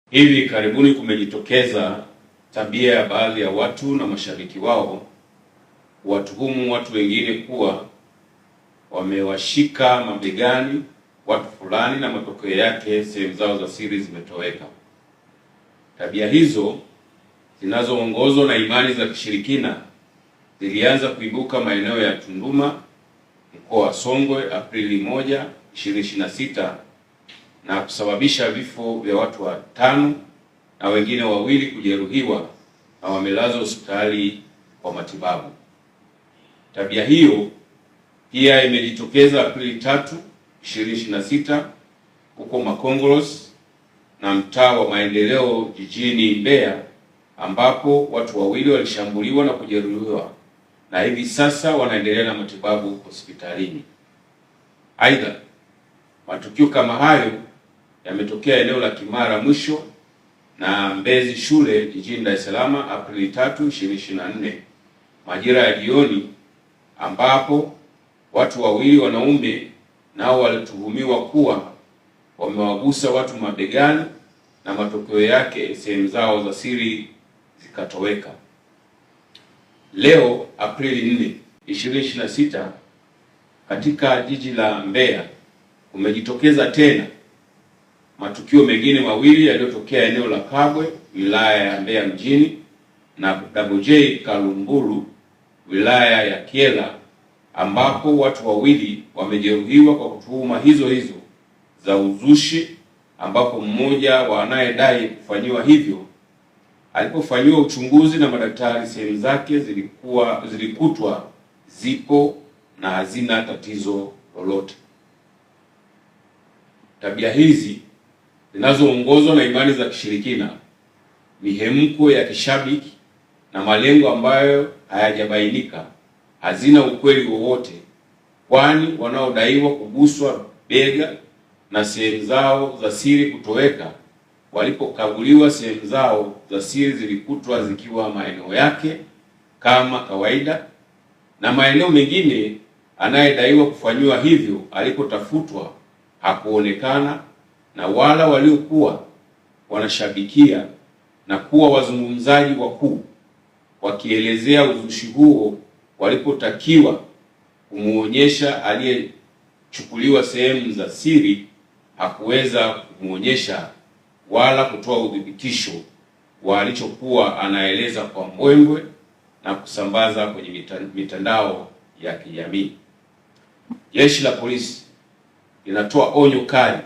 Hivi karibuni kumejitokeza tabia ya baadhi ya watu na mashabiki wao kuwatuhumu watu wengine kuwa wamewashika mabegani watu fulani na matokeo yake sehemu zao za siri zimetoweka. Tabia hizo zinazoongozwa na imani za kishirikina zilianza kuibuka maeneo ya Tunduma, mkoa wa Songwe, Aprili 1, 2026 na kusababisha vifo vya watu 5 na wengine 2 kujeruhiwa na wamelazwa hospitali kwa matibabu. Tabia hiyo pia imejitokeza Aprili 3, 2026 huko Makongoros na mtaa wa Maendeleo jijini Mbeya, ambapo watu 2 walishambuliwa na kujeruhiwa na hivi sasa wanaendelea na matibabu hospitalini. Aidha, matukio kama hayo yametokea eneo la Kimara Mwisho na Mbezi Shule jijini Dar es Salaam Aprili 3, 2024 majira ya jioni, ambapo watu 2 wanaume nao walituhumiwa kuwa wamewagusa watu mabegani na matokeo yake sehemu zao za siri zikatoweka. Leo Aprili 4, 2026 katika jiji la Mbeya kumejitokeza tena matukio mengine 2 yaliyotokea eneo la Kabwe, wilaya ya Mbeya mjini, na Double-J Kalumburu, wilaya ya Kyela, ambapo watu 2 wamejeruhiwa kwa kutuhuma hizo za uzushi, ambapo mmoja wa anayedai kufanyiwa hivyo alipofanyiwa uchunguzi na madaktari sehemu zake zilikutwa zipo na hazina tatizo lolote. Tabia hizi zinazoongozwa na imani za kishirikina, mihemko ya kishabiki na malengo ambayo hayajabainika hazina ukweli wowote, kwani wanaodaiwa kuguswa bega na sehemu zao za siri kutoweka walipokaguliwa sehemu zao za siri zilikutwa zikiwa maeneo yake kama kawaida, na maeneo mengine anayedaiwa kufanyiwa hivyo alipotafutwa hakuonekana, na wala waliokuwa wanashabikia na kuwa wazungumzaji wakuu wakielezea uzushi huo walipotakiwa kumuonyesha aliyechukuliwa sehemu za siri hakuweza kumuonyesha wala kutoa udhibitisho wa alichokuwa anaeleza kwa mbwembwe na kusambaza kwenye mitandao ya kijamii. Jeshi la Polisi linatoa onyo kali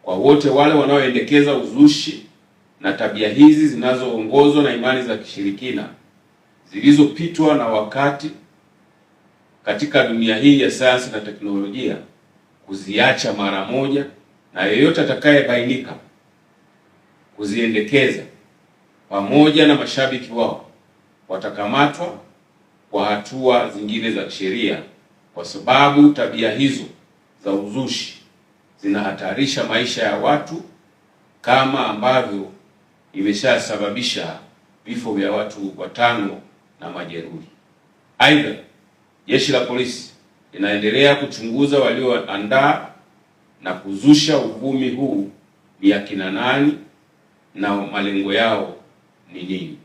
kwa wote wale wanaoendekeza uzushi na tabia hizi zinazoongozwa na imani za kishirikina zilizopitwa na wakati katika dunia hii ya sayansi na teknolojia kuziacha mara moja, na yeyote atakayebainika kuziendekeza pamoja na mashabiki wao watakamatwa kwa hatua zingine za sheria, kwa sababu tabia hizo za uzushi zinahatarisha maisha ya watu kama ambavyo imeshasababisha vifo vya watu 5 na majeruhi. Aidha, Jeshi la Polisi linaendelea kuchunguza walioandaa na kuzusha uvumi huu ni akina nani na malengo yao ni nini.